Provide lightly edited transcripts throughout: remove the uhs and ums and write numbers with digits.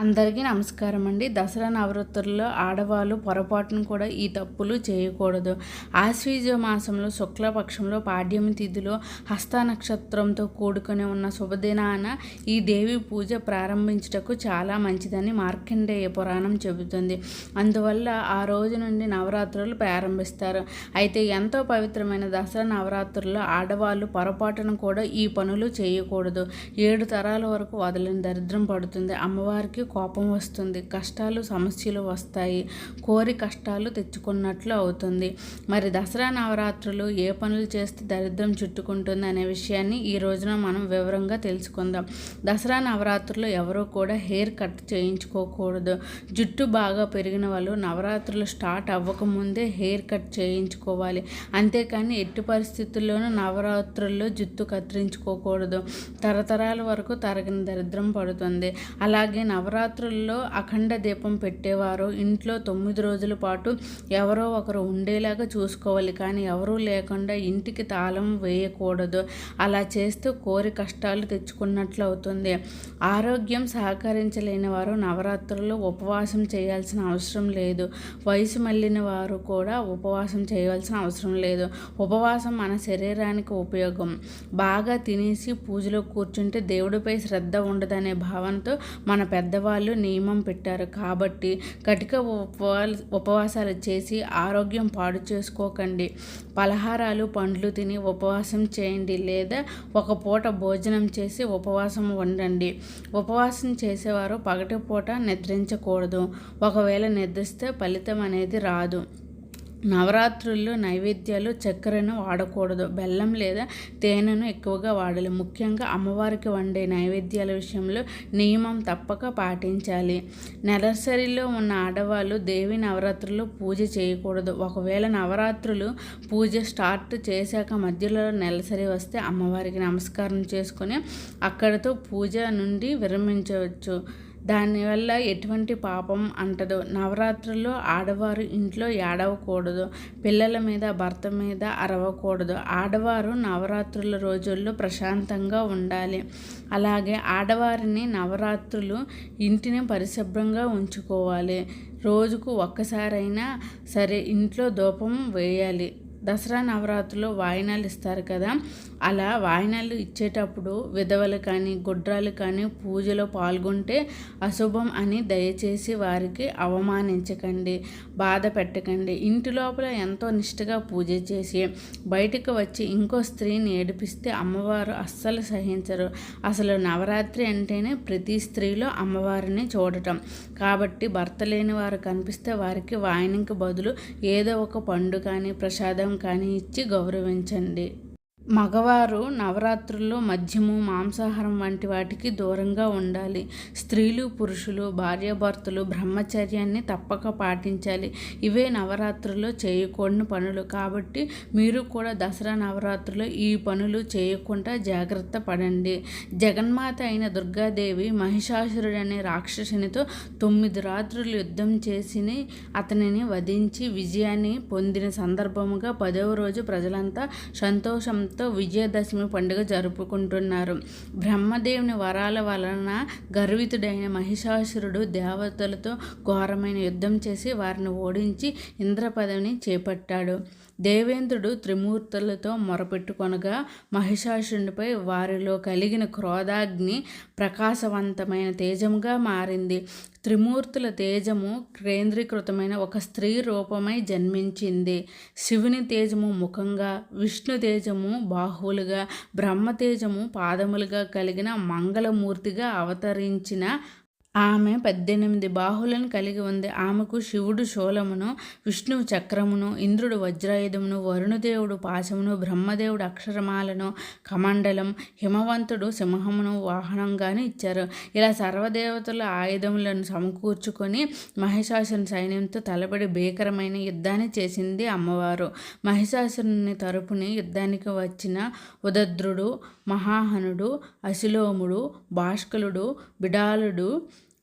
అందరికీ నమస్కారం అండి. దసరా నవరాత్రుల్లో ఆడవాళ్ళు పొరపాటున కూడా ఈ తప్పులు చేయకూడదు. ఆశ్వీజ మాసంలో శుక్లపక్షంలో పాడ్యమి తిథిలో హస్త నక్షత్రంతో కూడుకొని ఉన్న శుభదినాన ఈ దేవి పూజ ప్రారంభించుటకు చాలా మంచిదని మార్కండేయ పురాణం చెబుతుంది. అందువల్ల ఆ రోజు నుండి నవరాత్రులు ప్రారంభిస్తారు. అయితే ఎంతో పవిత్రమైన దసరా నవరాత్రుల్లో ఆడవాళ్ళు పొరపాటున కూడా ఈ పనులు చేయకూడదు. 7 తరాల వరకు వదలని దరిద్రం పడుతుంది. అమ్మవారికి కోపం వస్తుంది, కష్టాలు సమస్యలు వస్తాయి, కోరి కష్టాలు తెచ్చుకున్నట్లు అవుతుంది. మరి దసరా నవరాత్రులు ఏ పనులు చేస్తే దరిద్రం చుట్టుకుంటుంది అనే విషయాన్ని ఈ రోజున మనం వివరంగా తెలుసుకుందాం. దసరా నవరాత్రులు ఎవరూ కూడా హెయిర్ కట్ చేయించుకోకూడదు. జుట్టు బాగా పెరిగిన వాళ్ళు నవరాత్రులు స్టార్ట్ అవ్వకముందే హెయిర్ కట్ చేయించుకోవాలి. అంతేకాని ఎట్టి పరిస్థితుల్లోనూ నవరాత్రుల్లో జుట్టు కత్తిరించుకోకూడదు. తరతరాల వరకు తరగని దరిద్రం పడుతుంది. అలాగే నవరాత్రుల్లో అఖండ దీపం పెట్టేవారు ఇంట్లో 9 రోజుల పాటు ఎవరో ఒకరు ఉండేలాగా చూసుకోవాలి. కానీ ఎవరూ లేకుండా ఇంటికి తాళం వేయకూడదు. అలా చేస్తూ కోరి కష్టాలు తెచ్చుకున్నట్లు అవుతుంది. ఆరోగ్యం సహకరించలేని వారు నవరాత్రుల్లో ఉపవాసం చేయాల్సిన అవసరం లేదు. వయసు మళ్ళిన వారు కూడా ఉపవాసం చేయవలసిన అవసరం లేదు. ఉపవాసం మన శరీరానికి ఉపయోగం. బాగా తినేసి పూజలో కూర్చుంటే దేవుడిపై శ్రద్ధ ఉండదనే భావనతో మన పెద్దవాళ్ళు నియమం పెట్టారు. కాబట్టి కటిక ఉపవాసాలు చేసి ఆరోగ్యం పాడు చేసుకోకండి. పలహారాలు పండ్లు తిని ఉపవాసం చేయండి, లేదా ఒక పూట భోజనం చేసి ఉపవాసం ఉండండి. ఉపవాసం చేసేవారు పగటిపూట నిద్రించకూడదు. ఒకవేళ నిద్రిస్తే ఫలితం అనేది రాదు. నవరాత్రుల్లో నైవేద్యాలు చక్కెరను వాడకూడదు. బెల్లం లేదా తేనెను ఎక్కువగా వాడాలి. ముఖ్యంగా అమ్మవారికి వండే నైవేద్యాల విషయంలో నియమం తప్పక పాటించాలి. నెలసరిలో ఉన్న ఆడవాళ్ళు దేవి నవరాత్రుల్లో పూజ చేయకూడదు. ఒకవేళ నవరాత్రులు పూజ స్టార్ట్ చేశాక మధ్యలో నెలసరి వస్తే అమ్మవారికి నమస్కారం చేసుకొని అక్కడితో పూజ నుండి విరమించవచ్చు. దానివల్ల ఎటువంటి పాపం అంటదు. నవరాత్రుల్లో ఆడవారు ఇంట్లో ఏడవకూడదు. పిల్లల మీద భర్త మీద అరవకూడదు. ఆడవారు నవరాత్రుల రోజుల్లో ప్రశాంతంగా ఉండాలి. అలాగే ఆడవారిని నవరాత్రులు ఇంటిని పరిశుభ్రంగా ఉంచుకోవాలి. రోజుకు ఒక్కసారైనా సరే ఇంట్లో ధూపం వేయాలి. దసరా నవరాత్రులు వాయినాలు ఇస్తారు కదా, అలా వాయినాలు ఇచ్చేటప్పుడు విధవలు కానీ గుడ్రాలు కానీ పూజలో పాల్గొంటే అశుభం అని దయచేసి వారికి అవమానించకండి, బాధ పెట్టకండి. ఇంటి లోపల ఎంతో నిష్ఠగా పూజ చేసి బయటకు వచ్చి ఇంకో స్త్రీని ఏడిపిస్తే అమ్మవారు అస్సలు సహించరు. అసలు నవరాత్రి అంటేనే ప్రతి స్త్రీలో అమ్మవారిని చూడటం. కాబట్టి భర్త లేని వారు కనిపిస్తే వారికి వాయినంకి బదులు ఏదో ఒక పండు కానీ ప్రసాదం కానీ ఇచ్చి గౌరవించండి. మగవారు నవరాత్రుల్లో మద్యము మాంసాహారం వంటి వాటికి దూరంగా ఉండాలి. స్త్రీలు పురుషులు భార్యాభర్తలు బ్రహ్మచర్యాన్ని తప్పక పాటించాలి. ఇవే నవరాత్రుల్లో చేయకూడని పనులు. కాబట్టి మీరు కూడా దసరా నవరాత్రుల్లో ఈ పనులు చేయకుండా జాగ్రత్త పడండి. జగన్మాత అయిన దుర్గాదేవి మహిషాసురుడనే రాక్షసునితో 9 రాత్రులు యుద్ధం చేసి అతనిని వధించి విజయాన్ని పొందిన సందర్భముగా 10వ రోజు ప్రజలంతా సంతోషంతో విజయదశమి పండుగ జరుపుకుంటున్నారు. బ్రహ్మదేవుని వరాల వలన గర్వితుడైన మహిషాసురుడు దేవతలతో ఘోరమైన యుద్ధం చేసి వారిని ఓడించి ఇంద్ర పదవిని చేపట్టాడు. దేవేంద్రుడు త్రిమూర్తులతో మొరపెట్టుకొనగా మహిషాసురునిపై వారిలో కలిగిన క్రోధాగ్ని ప్రకాశవంతమైన తేజముగా మారింది. త్రిమూర్తుల తేజము కేంద్రీకృతమైన ఒక స్త్రీ రూపమై జన్మించింది. శివుని తేజము ముఖంగా, విష్ణు తేజము బాహువులుగా, బ్రహ్మ తేజము పాదములుగా కలిగిన మంగళమూర్తిగా అవతరించిన ఆమె 18 బాహువులను కలిగి ఉంది. ఆమెకు శివుడు శూలమును, విష్ణువు చక్రమును, ఇంద్రుడు వజ్రాయుధమును, వరుణదేవుడు పాశమును, బ్రహ్మదేవుడు అక్షరమాలను, కమండలం, హిమవంతుడు సింహమును వాహనంగాను ఇచ్చారు. ఇలా సర్వదేవతల ఆయుధములను సమకూర్చుకొని మహిషాసురుని సైన్యంతో తలబడి భీకరమైన యుద్ధాన్ని చేసింది అమ్మవారు. మహిషాసురుని తరపుని యుద్ధానికి వచ్చిన ఉదద్రుడు, మహాహనుడు, అశిలోముడు, భాష్కలుడు, బిడాలుడు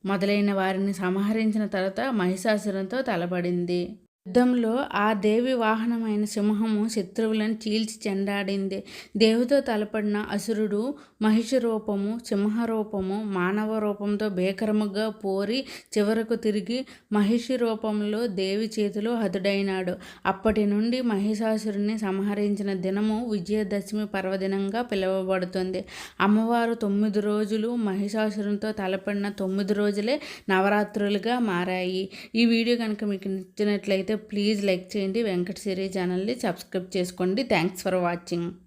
మొదలైన వారిని సంహరించిన తర్వాత మహిషాసురునితో తలపడింది. యుద్ధంలో ఆ దేవి వాహనమైన సింహము శత్రువులను చీల్చి చెండాడింది. దేవితో తలపడిన అసురుడు మహిషి రూపము, సింహరూపము, మానవ రూపంతో భీకరముగా పోరి చివరకు తిరిగి మహిషి రూపంలో దేవి చేతిలో హతుడైనాడు. అప్పటి నుండి మహిషాసురుని సంహరించిన దినము విజయదశమి పర్వదినంగా పిలువబడుతుంది. అమ్మవారు 9 రోజులు మహిషాసురునితో తలపడిన 9 రోజులే నవరాత్రులుగా మారాయి. ఈ వీడియో కనుక మీకు నచ్చినట్లయితే ప్లీజ్ లైక్ చేయండి. వెంకట సిరి ఛానల్ని సబ్స్క్రైబ్ చేసుకోండి. Thanks for watching.